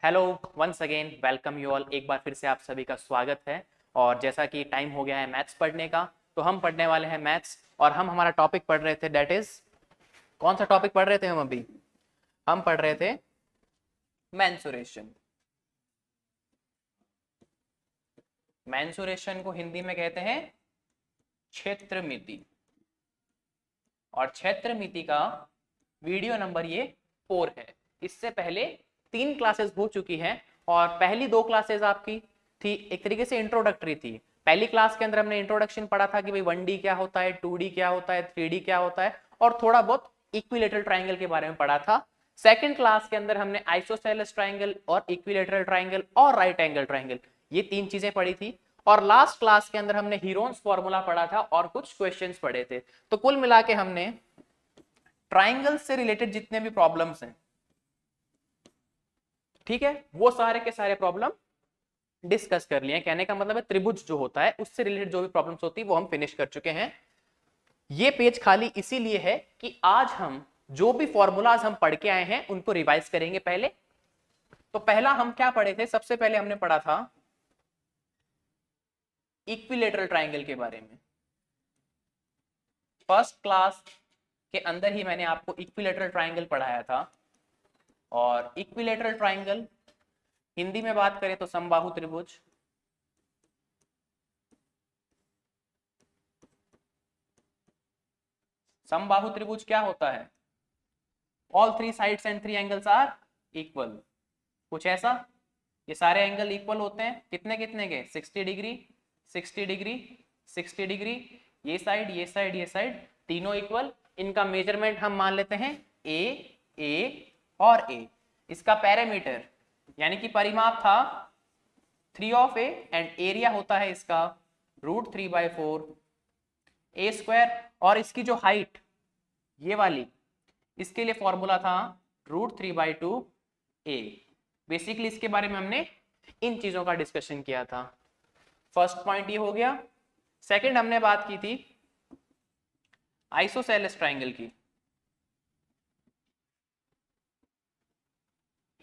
Hello, once again welcome you all. एक बार फिर से आप सभी का स्वागत है। और जैसा कि टाइम हो गया है मैथ्स पढ़ने का, तो हम पढ़ने वाले हैं मैथ्स। और हम हमारा टॉपिक पढ़ रहे थे, दैट इज, कौन सा टॉपिक पढ़ रहे थे हम अभी? हम पढ़ रहे थे मेंसुरेशन। मेंसुरेशन को हिंदी में कहते हैं क्षेत्रमिति। और क्षेत्रमिति का वीडियो नंबर ये 4 है। इससे पहले 3 क्लासेस हो चुकी हैं। और पहली 2 क्लासेस आपकी थी, एक तरीके से इंट्रोडक्टरी थी। पहली क्लास के अंदर हमने इंट्रोडक्शन पढ़ा था कि भाई 1D क्या होता है, 2D क्या होता है, 3D क्या होता है, और थोड़ा बहुत इक्विलेटरल ट्राइंगल के बारे में पढ़ा था। सेकंड क्लास के अंदर हमने आइसोसेलेस ट्राइंगल और इक्विलेटरल ट्राइंगल और राइट एंगल ट्राइंगल, ये 3 चीजें पढ़ी थी। और लास्ट क्लास के अंदर हमने हीरोन्स फॉर्मूला पढ़ा था और कुछ क्वेश्चंस पढ़े थे। तो कुल मिला के हमने ट्राइंगल से रिलेटेड जितने भी प्रॉब्लम्स हैं, ठीक है, वो सारे के सारे प्रॉब्लम डिस्कस कर लिए। कहने का मतलब है त्रिभुज जो होता है उससे रिलेटेड जो भी प्रॉब्लम्स होती है वो हम फिनिश कर चुके हैं। ये पेज खाली इसीलिए है कि आज हम जो भी फॉर्मूलाज हम पढ़ के आए हैं उनको रिवाइज करेंगे पहले। तो पहला हम क्या पढ़े थे? सबसे पहले हमने पढ़ा था इक्विलेटरल ट्राइंगल के बारे में। फर्स्ट क्लास के अंदर ही मैंने आपको इक्विलेटरल ट्राइंगल पढ़ाया था। और इक्विलेटरल ट्राइंगल हिंदी में बात करें तो समबाहु त्रिभुज। समबाहु त्रिभुज क्या होता है? All 3 sides and 3 angles are equal. कुछ ऐसा, ये सारे एंगल इक्वल होते हैं। कितने कितने के? 60 डिग्री, 60 डिग्री, 60 डिग्री। ये साइड, ये साइड, ये साइड, तीनों इक्वल। इनका मेजरमेंट हम मान लेते हैं ए और ए। इसका पैरामीटर यानी कि परिमाप था 3 ऑफ ए, एंड एरिया होता है इसका √3/4 ए स्क्वायर। और इसकी जो हाइट ये वाली, इसके लिए फॉर्मूला था √3/2 ए। बेसिकली इसके बारे में हमने इन चीजों का डिस्कशन किया था। फर्स्ट पॉइंट ये हो गया। सेकंड हमने बात की थी आइसोसेलेस ट्राइंगल की।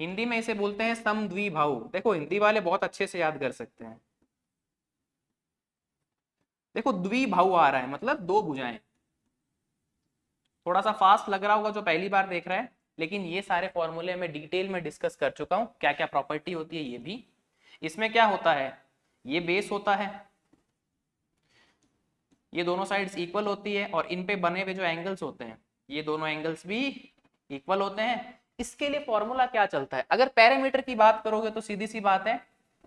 हिंदी में इसे बोलते हैं समद्विबाहु। देखो हिंदी वाले बहुत अच्छे से याद कर सकते हैं। देखो द्विबाहु आ रहा है मतलब 2 भुजाएं। थोड़ा सा फास्ट लग रहा होगा जो पहली बार देख रहा है, लेकिन ये सारे फॉर्मूले मैं डिटेल में डिस्कस कर चुका हूं, क्या क्या प्रॉपर्टी होती है ये भी। इसमें क्या होता है, ये बेस होता है, ये दोनों साइड्स इक्वल होती है, और इन पे बने हुए जो एंगल्स होते हैं ये दोनों एंगल्स भी इक्वल होते हैं। इसके लिए फॉर्मूला क्या चलता है? अगर पैरामीटर की बात करोगे तो सीधी सी बात है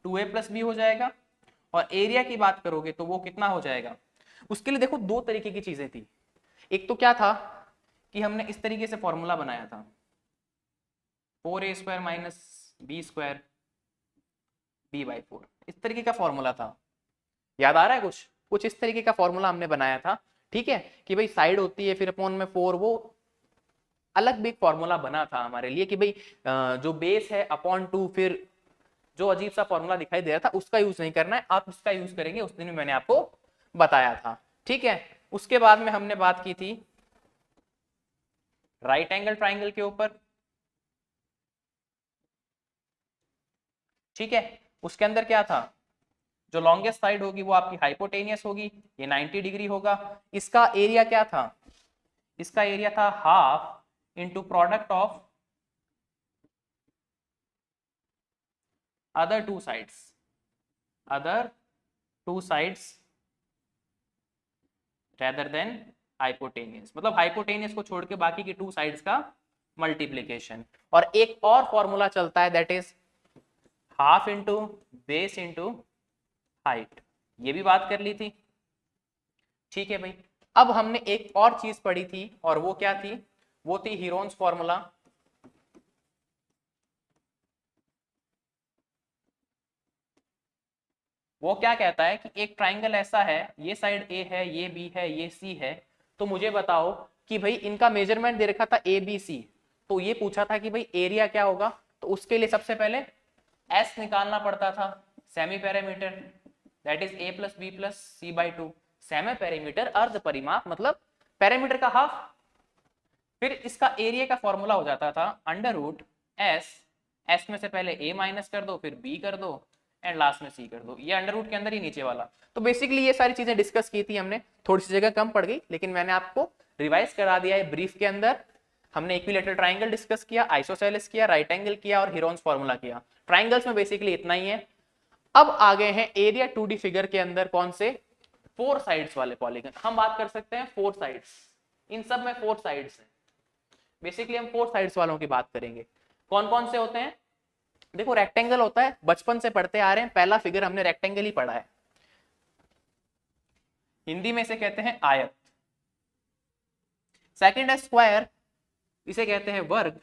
2a+b हो जाएगा। और एरिया की बात करोगे तो वो कितना हो जाएगा? उसके लिए देखो 2 तरीके की चीजें थी। एक तो क्या था कि हमने इस तरीके से फॉर्मूला बनाया था 4a² - b² b/4। इस तरीके का फॉर्मूला था, याद आ रहा है? कुछ कुछ इस तरीके का फॉर्मूला हमने बनाया था। ठीक है, कि भाई साइड होती है फिर अपॉन में 4, वो अलग भी एक फॉर्मूला बना था हमारे लिए कि भाई जो बेस है अपॉन 2, फिर जो अजीब सा फॉर्मूला दिखाई दे रहा था उसका यूज नहीं करना है, आप इसका यूज करेंगे। उस दिन में मैंने आपको बताया था। ठीक है, उसके बाद में हमने बात की थी राइट एंगल ट्राइंगल के ऊपर। ठीक है, उसके अंदर क्या था, जो लॉन्गेस्ट साइड होगी वो आपकी हाइपोटेनियस होगी, ये 90 डिग्री होगा। इसका एरिया क्या था? इसका एरिया था half into product of other two sides, other two sides rather than hypotenuse. मतलब हाइपोटेनियस को छोड़ के बाकी की 2 साइड्स का मल्टीप्लीकेशन। और एक और फॉर्मूला चलता है, that is half into base into height. ये भी बात कर ली थी। ठीक है भाई, अब हमने एक और चीज पढ़ी थी, और वो क्या थी? वो थी हीरोन्स फॉर्मूला। वो क्या कहता है कि एक ट्राइंगल ऐसा है, ये साइड ए है, ये बी है, ये सी है, तो मुझे बताओ कि भाई इनका मेजरमेंट दे रखा था ए बी सी। तो ये पूछा था कि भाई एरिया क्या होगा, तो उसके लिए सबसे पहले एस निकालना पड़ता था, semi parameter, that is a+b+c/2। Semi parameter अर्ध परिमाप, मतलब पैरामीटर का हाफ। फिर इसका एरिया का फॉर्मूला हो जाता था √S एस में से पहले ए माइनस कर दो, फिर बी कर दो, एंड लास्ट में सी कर दो, ये अंडर रूट के अंदर ही नीचे वाला। तो बेसिकली ये सारी चीजें डिस्कस की थी हमने, थोड़ी सी जगह कम पड़ गई, लेकिन मैंने आपको रिवाइज करा दिया है ब्रीफ के अंदर। हमने इक्विलेटरल ट्राइंगल डिस्कस किया, आइसोसेलेस किया, राइट एंगल किया और हीरोन्स फार्मूला किया। ट्राइंगल्स में बेसिकली इतना ही है। अब आ गए हैं एरिया 2D फिगर के अंदर कौन से, 4 साइड्स वाले पॉलीगन। हम बात कर सकते हैं 4 साइड्स, इन सब में 4 साइड्स हैं। बेसिकली हम 4 साइड्स वालों की बात करेंगे। कौन कौन से होते हैं, देखो रेक्टेंगल होता है, बचपन से पढ़ते आ रहे हैं, पहला फिगर हमने रेक्टेंगल ही पढ़ा है, हिंदी में इसे कहते हैं आयत। सेकंड है स्क्वायर, इसे कहते हैं वर्ग।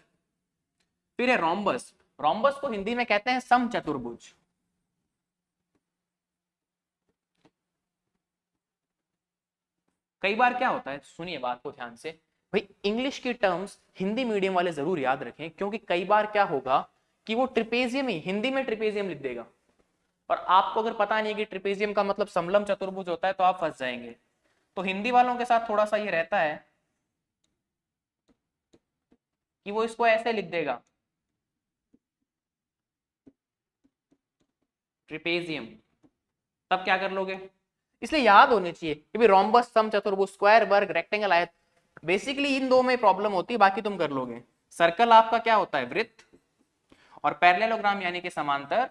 फिर है रोम्बस, रोम्बस को हिंदी में कहते हैं समचतुर्भुज। कई बार क्या होता है, सुनिए बात को ध्यान से भाई, इंग्लिश की टर्म्स हिंदी मीडियम वाले जरूर याद रखें, क्योंकि कई बार क्या होगा कि वो ट्रिपेजियम ही हिंदी में ट्रिपेजियम लिख देगा, और आपको अगर पता नहीं कि ट्रिपेजियम का मतलब समलम चतुर्भुज होता है तो आप फंस जाएंगे। तो हिंदी वालों के साथ थोड़ा सा ये रहता है कि वो इसको ऐसे लिख देगा ट्रिपेजियम, तब क्या कर लोगे, इसलिए याद होनी चाहिए कि भाई रोम्बस, समचतुर्भुज, स्क्वायर, वर्ग, रेक्टेंगल, आयत। बेसिकली इन दो में प्रॉब्लम होती है, बाकी तुम कर लोगे। सर्कल आपका क्या होता है, वृत्त, और पैरेललोग्राम यानी कि समांतर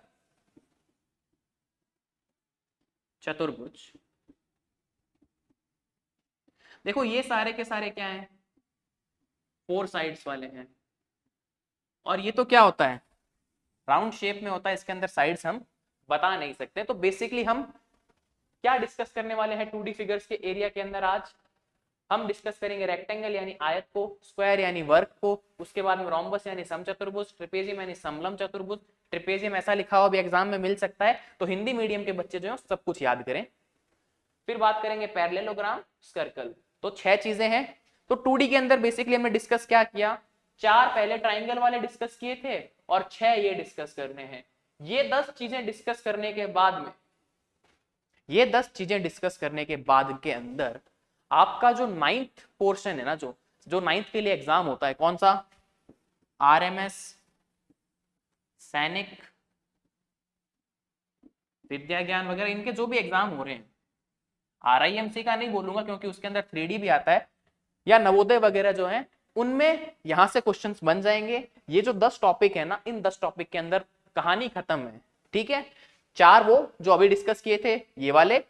चतुर्भुज। देखो ये सारे के सारे क्या हैं, 4 साइड्स वाले हैं। और ये तो क्या होता है, राउंड शेप में होता है, इसके अंदर साइड्स हम बता नहीं सकते। तो बेसिकली हम क्या डिस्कस करने वाले हैं 2D फिगर्स के एरिया के अंदर, आज हम डिस्कस करेंगे रेक्टेंगल यानी आयत को, स्क्वायर यानी वर्ग को, उसके बाद में रोम्बस यानी समचतुर्भुज, ट्रिपेजियम यानी समलम चतुर्भुज। ट्रिपेजियम ऐसा लिखा हुआ भी एग्जाम में मिल सकता है, तो हिंदी मीडियम के बच्चे जो है सब कुछ याद करें। फिर बात करेंगे पैरेललोग्राम, सर्कल। तो 6 चीजें हैं। तो 2D के अंदर बेसिकली हमने डिस्कस क्या किया, 4 पहले ट्राइंगल वाले डिस्कस किए थे और 6 ये डिस्कस करने हैं। ये 10 चीजें डिस्कस करने के बाद में, ये 10 चीजें डिस्कस करने के बाद के अंदर आपका जो 9th पोर्शन है ना, जो 9th के लिए एग्जाम होता है, कौन सा, आरएमएस, सैनिक, विद्या ज्ञान वगैरह, इनके जो भी एग्जाम हो रहे हैं, आरआईएमसी का नहीं बोलूंगा क्योंकि उसके अंदर 3D भी आता है, या नवोदय वगैरह जो है, उनमें यहां से क्वेश्चंस बन जाएंगे। ये जो 10 टॉपिक है ना, इन 10 टॉपिक के अंदर कहानी खत्म है। ठीक है, 4 वो जो अभी डिस्कस किए थे ये वाले,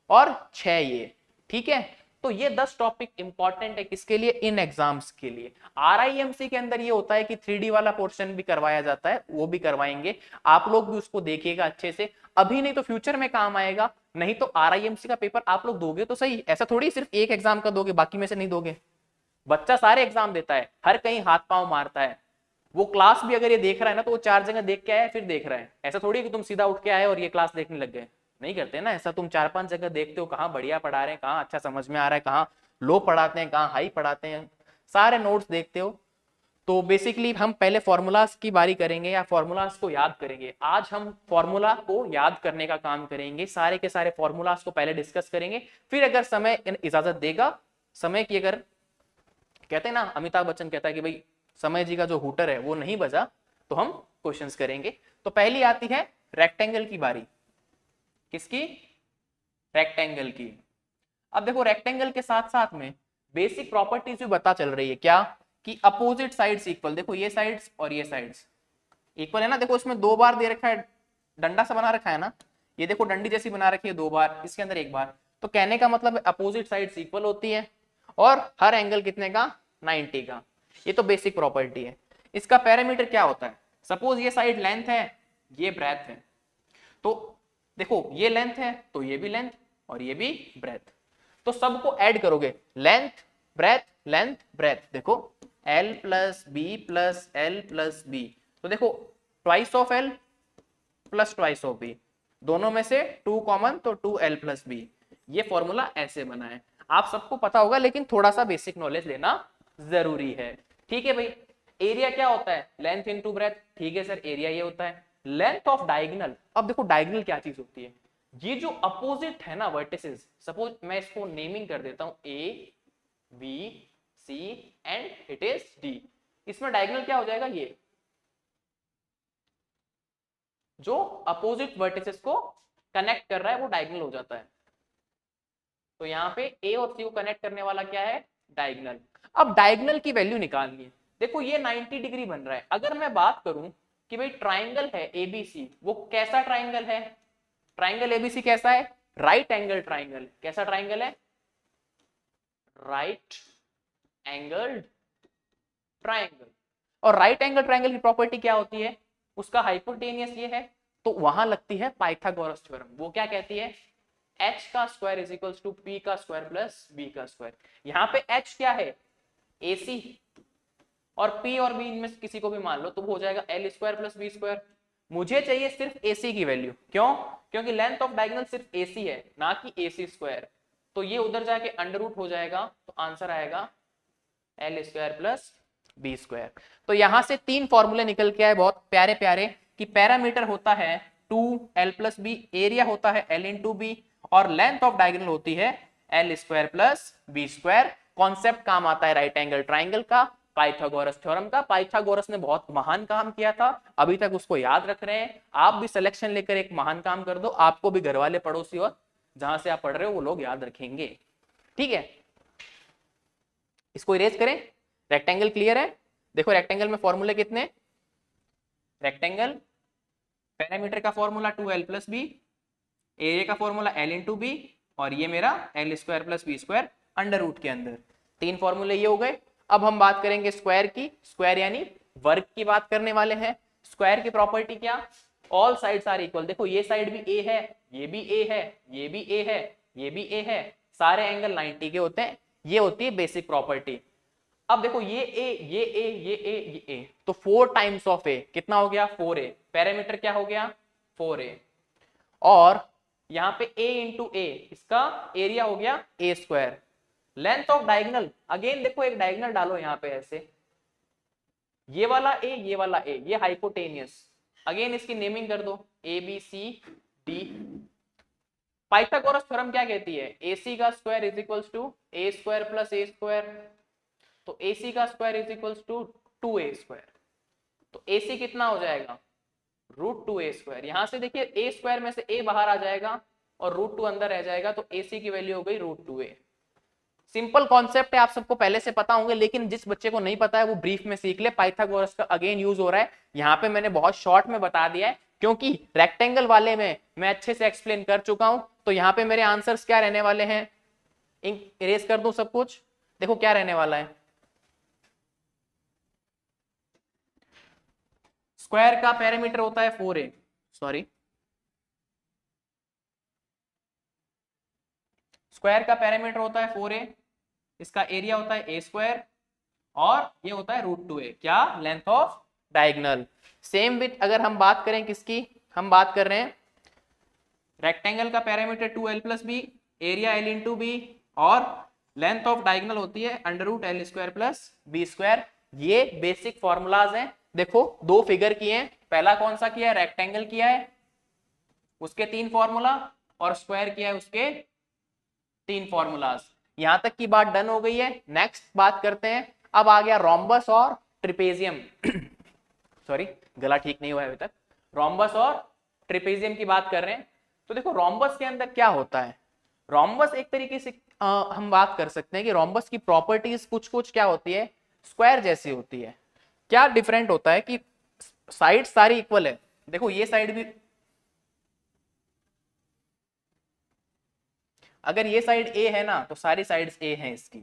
और 6 ये। ठीक है, तो ये 10 टॉपिक इंपॉर्टेंट है किसके लिए, इन एग्जाम्स के लिए। आरआईएमसी के अंदर ये होता है कि 3D वाला पोर्शन भी करवाया जाता है, वो भी करवाएंगे, आप लोग भी उसको देखिएगा अच्छे से, अभी नहीं तो फ्यूचर में काम आएगा। नहीं तो आरआईएमसी का पेपर आप लोग दोगे तो सही, ऐसा थोड़ी सिर्फ एक एग्जाम का दोगे बाकी में से नहीं दोगे। बच्चा सारे एग्जाम देता है, हर कहीं हाथ पांव मारता है। वो क्लास भी अगर ये देख रहा है ना, तो वो 4 जगह देख के आया फिर देख रहा है। ऐसा थोड़ी कि तुम सीधा उठ के आए और ये क्लास देखने लग गए, नहीं करते ना ऐसा। तुम 4-5 जगह देखते हो, कहाँ बढ़िया पढ़ा रहे हैं, कहाँ अच्छा समझ में आ रहा है, कहाँ लो पढ़ाते हैं, कहाँ हाई पढ़ाते हैं, सारे नोट्स देखते हो। तो बेसिकली हम पहले फॉर्मूलाज की बारी करेंगे, या फॉर्मूलाज को याद करेंगे। आज हम फॉर्मूला को याद करने का काम करेंगे, सारे के सारे फॉर्मूलाज को पहले डिस्कस करेंगे। फिर अगर समय इजाजत देगा, समय की अगर, कहते हैं ना, अमिताभ बच्चन कहता है कि भाई समय जी का जो हुटर है वो नहीं बजा, तो हम क्वेश्चंस करेंगे। तो पहली आती है रेक्टेंगल की बारी, किसकी, रेक्टेंगल की। अब देखो रेक्टेंगल के साथ साथ में बेसिक प्रॉपर्टीज भी बता चल रही है, क्या, कि अपोजिट साइड्स इक्वल। देखो ये साइड्स और ये साइड्स इक्वल है ना, देखो इसमें 2 बार दे रखा है, डंडा सा बना रखा है ना, ये देखो डंडी जैसी बना रखी है 2 बार, इसके अंदर 1 बार। तो कहने का मतलब अपोजिट साइड्स इक्वल होती है, और हर एंगल कितने का, 90 का। ये तो बेसिक प्रॉपर्टी है। इसका पैरामीटर क्या होता है, सपोज ये साइड लेंथ है, ये ब्रेथ है, तो देखो ये लेंथ है तो ये भी लेंथ और ये भी ब्रेथ, तो सबको ऐड करोगे, लेंथ ब्रेथ लेंथ ब्रेथ, देखो L plus B plus L plus B, तो देखो twice of L plus twice of B, दोनों में से 2 कॉमन तो 2L प्लस बी। ये फॉर्मूला ऐसे बना है, आप सबको पता होगा, लेकिन थोड़ा सा बेसिक नॉलेज लेना जरूरी है। ठीक है भाई, एरिया क्या होता है, लेंथ इनटू ब्रेथ। ठीक है सर, एरिया ये होता है। लेंथ ऑफ डायगोनल, अब देखो डायगोनल क्या चीज होती है, ये जो अपोजिट है ना वर्टिसेस, सपोज मैं इसको नेमिंग कर देता हूं A B C and it is D, इसमें डायगोनल क्या हो जाएगा, ये जो अपोजिट वर्टिसेस को कनेक्ट कर रहा है वो डायगोनल हो जाता है। तो यहाँ पे ए और सी को कनेक्ट करने वाला क्या है, डायगोनल। अब डायगोनल की वैल्यू निकालनी है। देखो ये 90 डिग्री बन रहा है। अगर मैं बात करूं कि भाई ट्राइंगल है एबीसी, वो कैसा ट्राइंगल है, ट्राइंगल एबीसी कैसा है, राइट एंगल ट्राइंगल। कैसा ट्राइंगल है, राइट एंगल्ड ट्राइंगल। और राइट एंगल ट्राइंगल की प्रॉपर्टी क्या होती है, उसका हाइपोटेनियस ये है, तो वहां लगती है पाइथागोरस थ्योरम। वो क्या कहती है, h का square is equals to p का स्क्वायर प्लस b का स्क्वायर। यहाँ पे h क्या है, AC, और p और b इनमें से किसी को भी मान लो तो वो हो जाएगा l square plus b square. मुझे चाहिए सिर्फ AC की वैल्यू, क्यों, क्योंकि लेंथ ऑफ डायगोनल सिर्फ AC है ना कि AC स्क्वायर। तो ये उधर जाके अंडर रूट हो जाएगा, तो आंसर आएगा l square plus b square. तो यहां से तीन फॉर्मूले निकल के आए बहुत प्यारे प्यारे, कि पैरामीटर होता है 2l प्लस बी, एरिया होता है l इंटू बी, और लेंथ ऑफ डायगोनल होती है l square plus B square. Concept काम आता है राइट एंगल ट्राइंगल का, पाइथागोरस थ्योरम का। पाइथागोरस ने बहुत महान काम किया था, अभी तक उसको याद रख रहे हैं। आप भी सिलेक्शन लेकर एक महान काम कर दो, आपको भी घर वाले पड़ोसी और जहां से आप पढ़ रहे हो वो लोग याद रखेंगे। ठीक है, इसको इरेज करें। रेक्टेंगल क्लियर है। देखो रेक्टेंगल में फॉर्मूले कितने, रेक्टेंगल पैरामीटर का formula 2l plus B, area का फॉर्मूला l इंटू बी, और ये मेरा l square plus B square under root के अंदर। तीन फॉर्मूले ये हो गए। अब हम बात करेंगे स्क्वायर की, स्क्वायर यानी वर्ग की बात करने वाले हैं। स्क्वायर की प्रॉपर्टी क्या, ऑल साइड्स आर इक्वल। देखो ये साइड भी a है, ये भी a है, ये भी a है, ये भी a है, सारे एंगल 90 के होते हैं। ये होती है बेसिक प्रॉपर्टी। अब देखो ये a, ये a, ये a, ये a, तो 4 टाइम्स ऑफ a कितना हो गया, 4a। पैरामीटर क्या हो गया, 4a। और यहाँ पे a इंटू a, इसका एरिया हो गया a square. Length of diagonal, again देखो एक डायगोनल डालो यहाँ पे ऐसे, ये वाला a, ये वाला a, ये हाइपोटेनियस। अगेन इसकी नेमिंग कर दो a b c d। Pythagoras theorem क्या कहती है, ac का square is equals to a square plus a square. तो AC का square is equals to 2a square. तो AC कितना हो जाएगा, √2a स्क्वायर। यहां से देखिए a स्क्वायर में से a बाहर आ जाएगा और √2 अंदर रह जाएगा, तो AC की वैल्यू हो गई √2a। सिंपल कॉन्सेप्ट है, आप सबको पहले से पता होंगे, लेकिन जिस बच्चे को नहीं पता है वो ब्रीफ में सीख ले। पाइथागोरस का अगेन यूज हो रहा है यहाँ पे, मैंने बहुत शॉर्ट में बता दिया है क्योंकि रेक्टेंगल वाले में मैं अच्छे से एक्सप्लेन कर चुका हूं। तो यहाँ पे मेरे आंसर्स क्या रहने वाले हैं, इरेज कर दूं सब कुछ। देखो क्या रहने वाला है, स्क्वायर का पैरामीटर होता है 4a, सॉरी स्क्वायर का पैरामीटर होता है 4a, इसका एरिया होता है a स्क्वायर, और ये होता है √2a, क्या, length of diagonal. Same with अगर हम बात करें किसकी, हम बात कर रहे हैं रेक्टेंगल का parameter 2l plus B, area l into B, और लेंथ ऑफ डायगोनल होती है √l square plus B square. ये बेसिक फॉर्मूलाज हैं। देखो दो फिगर किए हैं, पहला कौन सा किया है, रेक्टेंगल किया है, उसके 3 फॉर्मूला, और स्क्वायर किया है उसके 3 फॉर्मूलाज। यहां तक की बात डन हो गई है। नेक्स्ट बात करते हैं, अब आ गया रोम्बस और ट्रिपेजियम सॉरी गला ठीक नहीं हुआ है अभी तक। रोम्बस और ट्रिपेजियम की बात कर रहे हैं। तो देखो रोम्बस के अंदर क्या होता है, रोम्बस एक तरीके से हम बात कर सकते हैं कि रोम्बस की प्रॉपर्टीज कुछ कुछ क्या होती है, स्क्वायर जैसी होती है। क्या डिफरेंट होता है कि साइड सारी इक्वल है। देखो ये साइड भी, अगर ये साइड ए है ना तो सारी साइड्स ए हैं इसकी।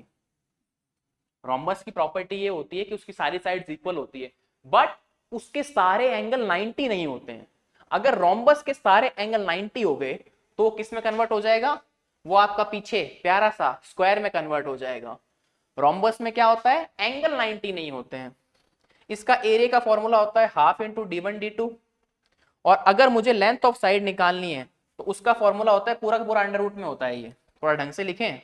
रोम्बस की प्रॉपर्टी ये होती है कि उसकी सारी साइड्स इक्वल होती है, बट उसके सारे एंगल 90 नहीं होते हैं। अगर रोम्बस के सारे एंगल 90 हो गए तो वो किस में कन्वर्ट हो जाएगा, वो आपका पीछे प्यारा सा स्क्वायर में कन्वर्ट हो जाएगा। रोम्बस में क्या होता है, एंगल 90 नहीं होते हैं। इसका एरिया का फॉर्मूला होता है हाफ इंटू d1 d2, और अगर मुझे लेंथ ऑफ साइड निकालनी है तो उसका फॉर्मूला होता है पूरा का पूरा अंडर रूट में होता है। ये थोड़ा ढंग से लिखें,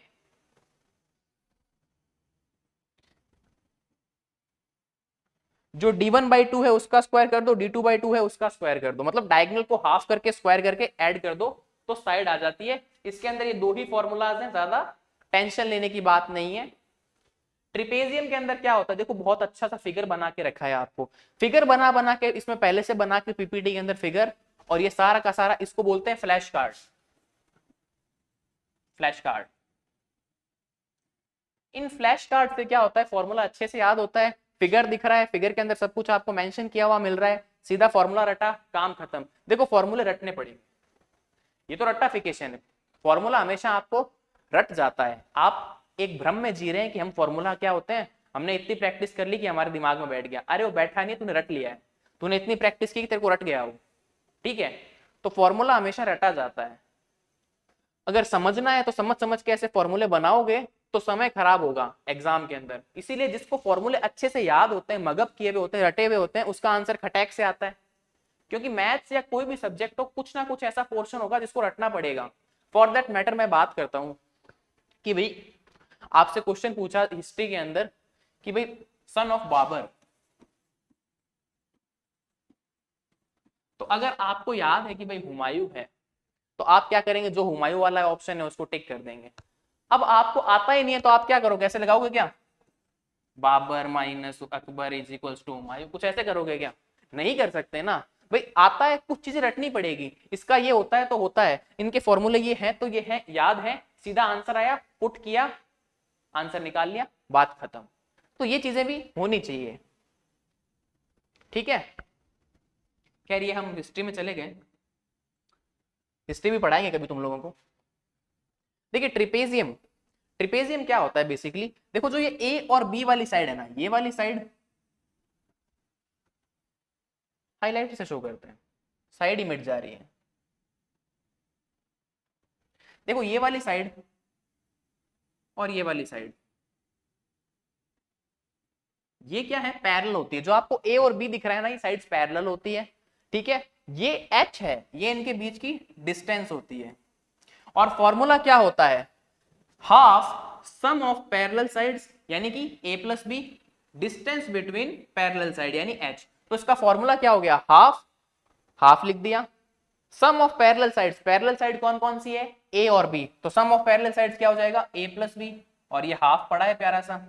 जो d1/2 है उसका स्क्वायर कर दो, d2/2 है उसका स्क्वायर कर दो, मतलब डायगोनल को हाफ करके स्क्वायर करके ऐड कर दो तो साइड आ जाती है। इसके अंदर ये दो ही फॉर्मूलाज हैं, ज्यादा टेंशन लेने की बात नहीं है। ट्रिपेजियम के अंदर क्या होता है, देखो बहुत अच्छा सा फिगर बना के रखा है आपको। फिगर बना बना के इसमें पहले से बना के पीपीटी के अंदर फिगर और ये सारा का सारा इसको बोलते हैं फ्लैश कार्ड। फ्लैश कार्ड, इन फ्लैश कार्ड से क्या होता है, फॉर्मूला अच्छे से याद होता है, फिगर दिख रहा है, फिगर के अंदर सब कुछ आपको मेंशन किया हुआ मिल रहा है, सीधा फॉर्मूला रटा, काम खत्म। देखो फॉर्मूले रटने पड़ेंगे, ये तो रट्टाफिकेशन है, फॉर्मूला हमेशा आपको रट जाता है। आप एक भ्रम में जी रहे हैं कि हम फॉर्मूला क्या होते हैं, हमने इतनी प्रैक्टिस कर ली कि हमारे दिमाग में बैठ गया। अरे वो बैठा नहीं, तूने रट लिया है, तूने इतनी प्रैक्टिस की कि तेरे को रट गया वो, ठीक है। तो फॉर्मूला हमेशा रटा जाता है। अगर समझना है तो समझ समझ के ऐसे फॉर्मूले बनाओगे तो समय खराब होगा एग्जाम के अंदर। इसीलिए जिसको फॉर्मूले अच्छे से याद होते हैं, मगअप किए हुए होते हैं, रटे हुए होते हैं, उसका आंसर खटैक से आता है। क्योंकि मैथ्स या कोई भी सब्जेक्ट हो, कुछ ना कुछ ऐसा पोर्शन होगा जिसको रटना पड़ेगा। फॉर दैट मैटर मैं बात करता हूं कि भाई आपसे क्वेश्चन पूछा हिस्ट्री के अंदर कि भाई सन ऑफ बाबर, तो अगर आपको याद है कि भाई हुमायूं है, तो आप क्या करेंगे, जो हुमायूं वाला ऑप्शन है उसको टिक कर देंगे। अब आपको आता ही नहीं है तो आप क्या करोगे, ऐसे लगाओगे क्या, Babar minus Akbar is equals to Humayun, कुछ ऐसे करोगे क्या, नहीं कर सकते ना भाई। आता है, कुछ चीजें रटनी पड़ेगी, इसका ये होता है तो होता है, इनके फॉर्मूले ये है तो ये है, याद है, सीधा आंसर आया, पुट किया, आंसर निकाल लिया, बात खत्म। तो ये चीजें भी होनी चाहिए, ठीक है। खैर ये हम हिस्ट्री में चले गए, हिस्ट्री भी पढ़ाएंगे कभी तुम लोगों को। देखिए ट्रिपेजियम, ट्रिपेजियम क्या होता है बेसिकली, देखो जो ये ए और बी वाली साइड है ना, ये वाली साइड हाईलाइट से शो करते हैं, साइड ही मिट जा रही है। देखो ये वाली साइड और ये वाली साइड, ये क्या है, पैरेलल होती है। जो आपको ए और बी दिख रहा है ना, ये साइड्स पैरेलल होती है, ठीक है। ये एच है, ये इनके बीच की डिस्टेंस होती है। और फॉर्मूला क्या होता है, half sum of parallel sides, यानी कि A plus B, distance between parallel side यानी एच। तो इसका फॉर्मूला क्या हो गया, हाफ, हाफ लिख दिया, sum of parallel sides, parallel side कौन कौन सी है, ए और बी, तो सम ऑफ पैरेलल साइड्स क्या हो जाएगा, ए प्लस बी, और ये हाफ पड़ा है प्यारा सा,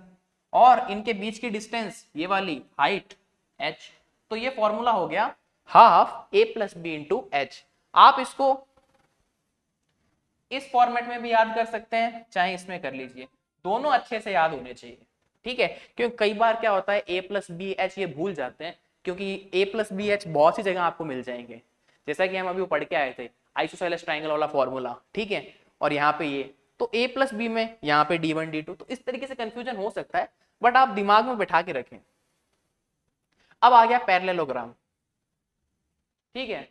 और इनके बीच की डिस्टेंस ये वाली हाइट एच। तो ये फॉर्मूला हो गया हाफ ए प्लस बी इंटू एच। आप इसको इस फॉर्मेट में भी याद कर सकते हैं, चाहे इसमें कर लीजिए, दोनों अच्छे से याद होने चाहिए, ठीक है। क्योंकि कई बार क्या होता है, ए प्लस बी एच ये भूल जाते हैं, क्योंकि ए प्लस बी एच बहुत सी जगह आपको मिल जाएंगे, जैसा कि हम अभी पढ़ के आए थे आइसोसेलेस ट्राइंगल वाला फॉर्मूला, ठीक है। और यहाँ पे ये तो ए प्लस बी में यहाँ पे D1 D2, तो इस तरीके से कंफ्यूजन हो सकता है, बट आप दिमाग में बैठा के रखें। अब आ गया पैरेललोग्राम, ठीक है।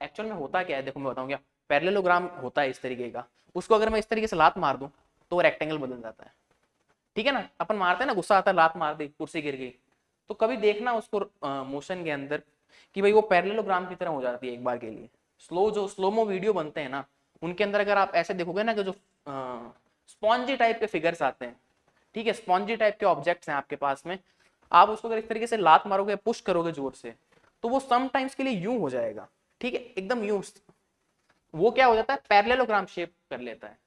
एक्चुअल में होता क्या है, देखो मैं बताऊं क्या, पैरेललोग्राम होता है इस तरीके का, उसको अगर मैं इस तरीके से लात मार दूं तो रेक्टेंगल बदल जाता है, ठीक है ना। अपन मारते हैं ना, गुस्सा आता है, लात मार दी, कुर्सी गिर गई, तो कभी देखना उसको मोशन के अंदर कि भाई वो पैरेललोग्राम की तरह हो जाती है एक बार के लिए। जो स्लोमो वीडियो बनते हैं ना, उनके अंदर अगर आप ऐसे देखोगे ना कि जो स्पॉन्जी टाइप के फिगर्स आते हैं, ठीक है, स्पॉन्जी टाइप के ऑब्जेक्ट्स हैं आपके पास में, आप उसको अगर इस तरीके से लात मारोगे, पुश करोगे जोर से, तो वो समटाइम्स के लिए यूं हो जाएगा, ठीक है, एकदम यूं, वो क्या हो जाता है, पैरेललोग्राम शेप कर लेता है।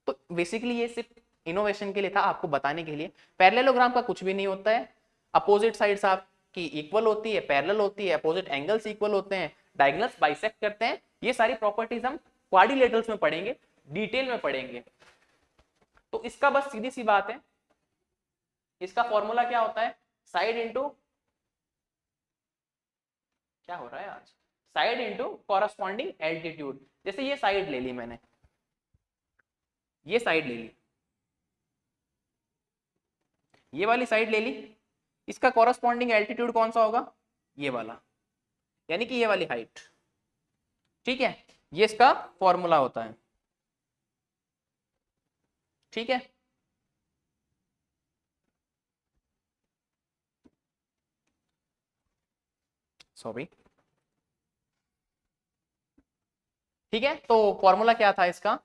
तो बेसिकली ये सिर्फ इनोवेशन के लिए था, आपको बताने के लिए। पैरेललोग्राम का कुछ भी नहीं होता है, अपोजिट साइड्स आपकी इक्वल होती है, पैरेलल होती है, अपोजिट एंगल्स इक्वल होते हैं, डायगोनल्स बाइसेक्ट करते हैं, ये सारी प्रॉपर्टीज हम क्वाड्रिलेटरल्स में पढ़ेंगे, डिटेल में पढ़ेंगे। तो इसका बस सीधी सी बात है, इसका फॉर्मूला क्या होता है, साइड इंटू, क्या हो रहा है आज, साइड इंटू कॉरस्पॉन्डिंग एल्टीट्यूड। जैसे ये साइड ले ली मैंने, ये साइड ले ली, ये वाली साइड ले ली, इसका कॉरस्पॉन्डिंग एल्टीट्यूड कौन सा होगा, ये वाला, यानी कि ये वाली हाइट, ठीक है। ये इसका फॉर्मूला होता है, ठीक है। सॉरी, ठीक है। तो फॉर्मूला क्या था इसका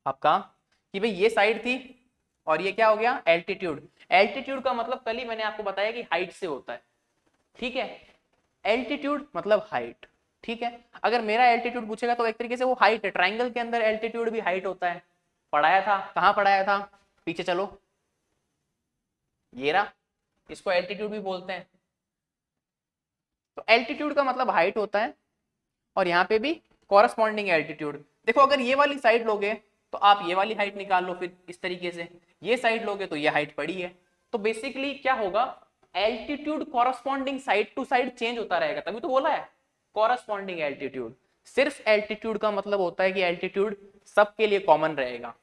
आपका, कि भाई ये साइड थी और ये क्या हो गया, एल्टीट्यूड। एल्टीट्यूड का मतलब कल ही मैंने आपको बताया कि हाइट से होता है, ठीक है। एल्टीट्यूड मतलब हाइट, ठीक है। अगर मेरा एल्टीट्यूड पूछेगा तो एक तरीके से वो हाइट है, ट्राइंगल के अंदर एल्टीट्यूड भी हाइट होता है, पढ़ाया था, कहाँ पढ़ाया था, पीछे चलो, ये रहा, इसको एल्टीट्यूड भी बोलते हैं। तो एल्टीट्यूड का मतलब हाइट होता है, और यहाँ पे भी कॉरस्पॉन्डिंग एल्टीट्यूड। देखो अगर ये वाली साइड लोगे तो आप ये वाली हाइट निकाल लो, फिर इस तरीके से ये साइड लोगे तो ये हाइट पड़ी है। तो बेसिकली क्या होगा, altitude corresponding side to side change होता रहेगा, तभी तो बोला है कॉरस्पॉन्डिंग एल्टीट्यूड। सिर्फ एल्टीट्यूड का मतलब होता है कि एल्टीट्यूड सबके लिए कॉमन रहेगा,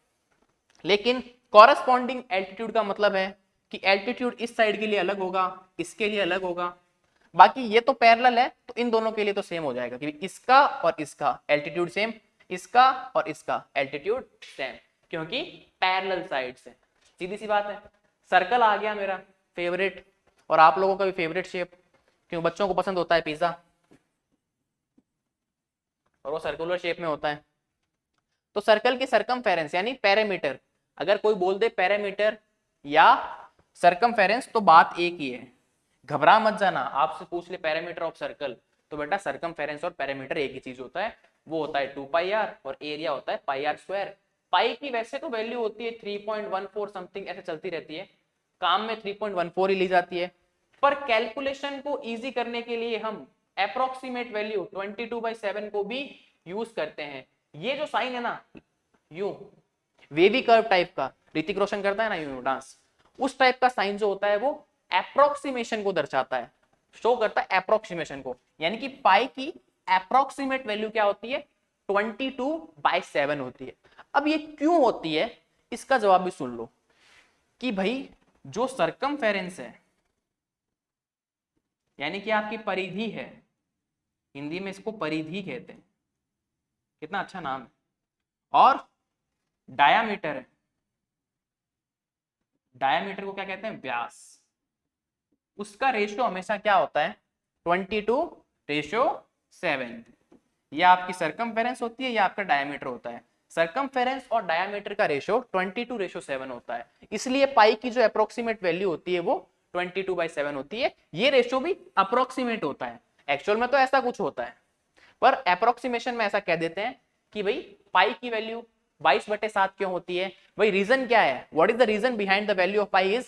लेकिन कॉरस्पॉन्डिंग एल्टीट्यूड का मतलब है कि एल्टीट्यूड इस साइड के लिए अलग होगा, इसके लिए अलग होगा। बाकी ये तो पैरेलल है तो इन दोनों के लिए तो सेम हो जाएगा कि इसका और इसका एल्टीट्यूड सेम, इसका और इसका एल्टीट्यूड सेम, क्योंकि पैरेलल साइड्स है। सीधी सी बात है। सर्कल आ गया मेरा फेवरेट, और आप लोगों का भी फेवरेट शेप, क्योंकि बच्चों को पसंद होता है पिज्जा और वो सर्कुलर शेप में होता है। तो सर्कल की सरकमफेरेंस यानी पैरामीटर, अगर कोई बोल दे पैरामीटर या सरकमफेरेंस तो बात एक ही है, घबरा मत जाना। आपसे पूछ ले पैरामीटर ऑफ सर्कल तो बेटा सरकमफेरेंस और पैरामीटर एक ही चीज होता है, वो होता है 2πr और एरिया होता है πr²। पाई की वैसे तो वैल्यू होती है 3.14 समथिंग, ऐसे चलती रहती है, काम में 3.14 ही ली जाती है, पर कैलकुलेशन को इजी करने के लिए हम अप्रोक्सीमेट वैल्यू 22/7 को भी यूज करते हैं। ये जो साइन है ना, यू वेवी कर्व टाइप का, ऋतिक रोशन करता है ना यू डांस, उस टाइप का साइन जो होता है वो अप्रोक्सीमेशन को दर्शाता है, शो करता है अप्रोक्सीमेशन को। यानी कि पाई की अप्रोक्सीमेट वैल्यू क्या होती है, 22/7 होती है। अब ये क्यों होती है इसका जवाब भी सुन लो, कि भाई जो सरकमफेरेंस है यानी कि आपकी परिधि है, हिंदी में इसको परिधि कहते हैं, कितना अच्छा नाम है, और डायामीटर है, डायामीटर को क्या कहते हैं, व्यास, उसका रेशियो हमेशा क्या होता है 22:7। यह आपकी सरकमफेरेंस होती है, या आपका डायामीटर होता है। सरकमफेरेंस और डायामीटर का रेशियो 22:7 होता है, इसलिए पाई की जो अप्रोक्सीमेट वैल्यू होती है वो 22/7 होती है। ये रेशियो भी अप्रोक्सीमेट होता है, एक्चुअल में तो ऐसा कुछ होता है, पर अप्रोक्सीमेशन में ऐसा कह देते हैं कि भाई पाई की वैल्यू 22/7 क्यों होती है, भाई रीजन क्या है, what is the reason behind the value of pi is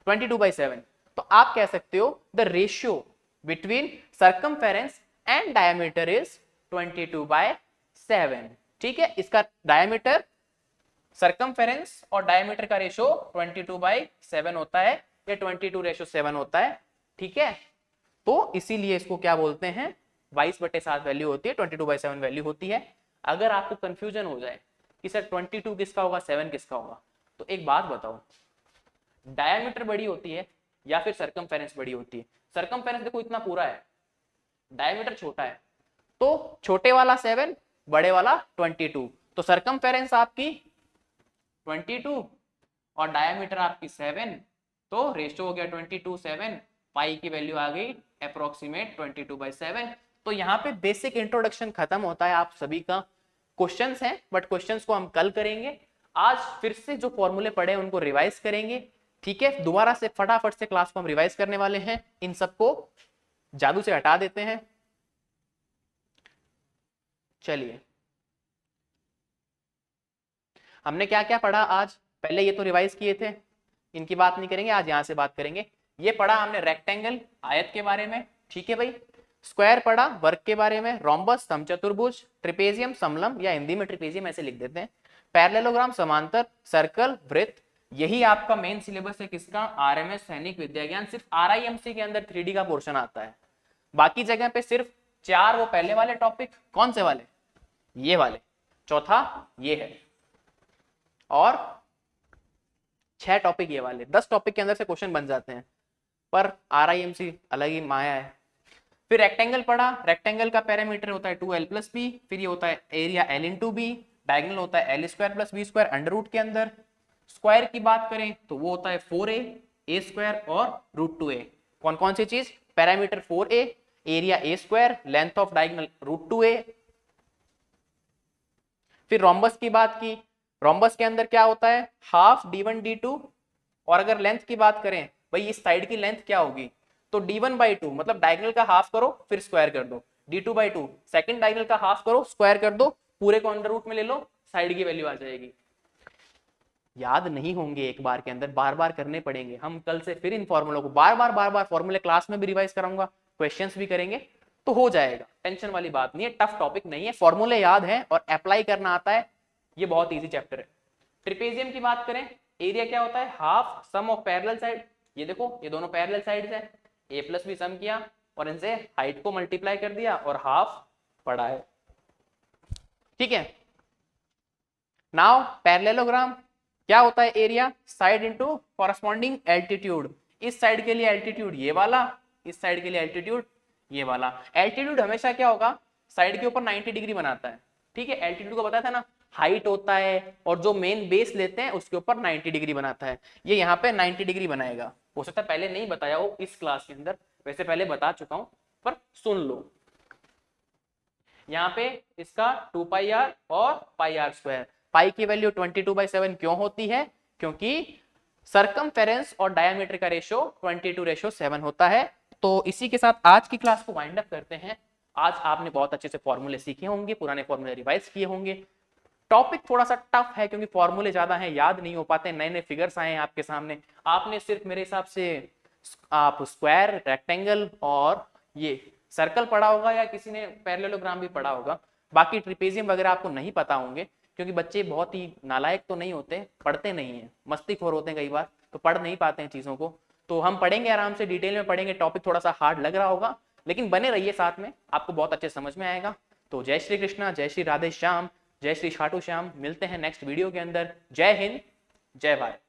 22/7। तो आप कह सकते हो the ratio between circumference and diameter is 22/7। ठीक है, इसका डायमीटर, सरकमफेरेंस और डायमीटर का रेशियो 22/7 होता है, या 22:7 होता है। ठीक है, तो इसीलिए इसको क्या बोलते हैं, 22/7 वैल्यू होती है, 22/7 वैल्यू होती है। अगर आपको कंफ्यूजन हो जाए कि सर 22 किसका होगा 7 किसका होगा, तो एक बात बताओ, डायमीटर बड़ी होती है या फिर सरकमफेरेंस बड़ी होती है। सरकमफेरेंस देखो इतना पूरा है, डायमीटर छोटा है, तो छोटे वाला 7 बड़े वाला 22, तो सरकमफेरेंस आपकी 22 और डायमीटर आपकी 7, तो रेशियो हो गया 22:7, पाई की वैल्यू आ गई अप्रोक्सीमेट 22/7। तो यहाँ पे बेसिक इंट्रोडक्शन खत्म होता है आप सभी का। क्वेश्चंस हैं बट क्वेश्चंस को हम कल करेंगे, आज फिर से जो फॉर्मूले पढ़े उनको रिवाइज करेंगे। ठीक है, दोबारा से फटाफट से क्लास को हम रिवाइज करने वाले हैं, इन सबको जादू से हटा देते हैं। चलिए, हमने क्या क्या पढ़ा आज, पहले ये तो रिवाइज किए थे, इनकी बात नहीं करेंगे, आज यहां से बात करेंगे। ये पढ़ा हमने रेक्टेंगल आयत के बारे में, ठीक है भाई, स्क्वायर पढ़ा वर्ग के बारे में, रोम्बस समचतुर्भुज, ट्रिपेजियम समलम या हिंदी में ट्रिपेजियम ऐसे लिख देते हैं, पैरेललोग्राम समांतर, सर्कल, वृत्त। यही आपका मेन सिलेबस है किसका, आरएमएस सैनिक विद्या ज्ञान। सिर्फ आरआईएमसी के अंदर 3D का पोर्शन आता है, बाकी जगह पे सिर्फ 4 वो पहले वाले टॉपिक, कौन से वाले, ये वाले, चौथा ये है, और 6 टॉपिक ये वाले। 10 टॉपिक के अंदर से क्वेश्चन बन जाते हैं, पर आरआईएमसी अलग ही माया है। फिर रेक्टेंगल पढ़ा, रेक्टेंगल का पैरामीटर होता है 2l+b, फिर ये होता है एरिया l/b, डायगोनल होता है l² + b² अंडर रूट के अंदर। स्क्वायर की बात करें तो वो होता है 4a² और √2a। कौन कौन सी चीज, parameter 4a, area a², length of diagonal √2a। फिर रोम्बस की बात की, रोम्बस के अंदर क्या होता है, हाफ d1 d2, और अगर लेंथ की बात करें भाई इस साइड की लेंथ क्या होगी, तो d1/2 मतलब डायगोनल का हाफ करो फिर स्क्वायर कर दो, d2/2 सेकंड डायगोनल का हाफ करो स्क्वायर कर दो, पूरे को अंडर रूट में ले लो, साइड की वैल्यू आ जाएगी। याद नहीं होंगे एक बार के अंदर, बार बार करने पड़ेंगे। हम कल से फिर इन फॉर्मूलों को बार बार फॉर्मूले क्लास में भी रिवाइज कराऊंगा, क्वेश्चंस भी करेंगे, तो हो जाएगा, टेंशन वाली बात नहीं है, टफ टॉपिक नहीं है, फॉर्मूले याद है और अप्लाई करना आता है, ये बहुत इजी चैप्टर है। ट्रिपेजियम की बात करें, एरिया क्या होता है, half sum of parallel side, ये देखो ये दोनों पैरेलल साइड्स है, ए प्लस बी सम किया और इनसे हाइट को मल्टीप्लाई कर दिया और हाफ पड़ा है, ठीक है। नाउ पैरेललोग्राम क्या होता है, area side into corresponding altitude, इस साइड के लिए एल्टीट्यूड ये वाला, इस साइड के लिए एल्टीट्यूड ये वाला। एल्टीट्यूड हमेशा क्या होगा, साइड के ऊपर 90 डिग्री बनाता है, ठीक है। एल्टीट्यूड को बताया था ना, हाइट होता है और जो मेन बेस लेते हैं उसके ऊपर 90 डिग्री बनाता है, ये यहाँ पे 90 डिग्री बनाएगा। हो सकता है पहले नहीं बताया हो इस क्लास के अंदर, वैसे पहले बता चुका हूं पर सुन लो। यहाँ पे इसका 2 पाई आर और पाई आर स्क्वायर, पाई की वैल्यू 22/7 क्यों होती है, क्योंकि सरकमफेरेंस और डायमीटर का रेशो 22:7 होता है। तो इसी के साथ आज की क्लास को वाइंड अप करते हैं। आज आपने बहुत अच्छे से फॉर्मूले सीखे होंगे, पुराने फॉर्मूले रिवाइज किए होंगे। टॉपिक थोड़ा सा टफ है क्योंकि फॉर्मूले ज्यादा हैं, याद नहीं हो पाते, नए नए फिगर्स आए हैं आपके सामने। आपने सिर्फ मेरे हिसाब से आप स्क्वायर, रेक्टेंगल और ये सर्कल पढ़ा होगा या किसी ने पैरेललोग्राम भी पढ़ा होगा, बाकी ट्रिपेजियम वगैरह आपको नहीं पता होंगे क्योंकि बच्चे बहुत ही नालायक तो नहीं होते, पढ़ते नहीं है, मस्तीखोर होते हैं कई बार, तो पढ़ नहीं पाते हैं चीज़ों को। तो हम पढ़ेंगे आराम से, डिटेल में पढ़ेंगे, टॉपिक थोड़ा सा हार्ड लग रहा होगा लेकिन बने रहिए साथ में, आपको बहुत अच्छे समझ में आएगा। तो जय श्री कृष्णा, जय श्री राधे श्याम, जय श्री खाटू श्याम, मिलते हैं नेक्स्ट वीडियो के अंदर। जय हिंद, जय भारत।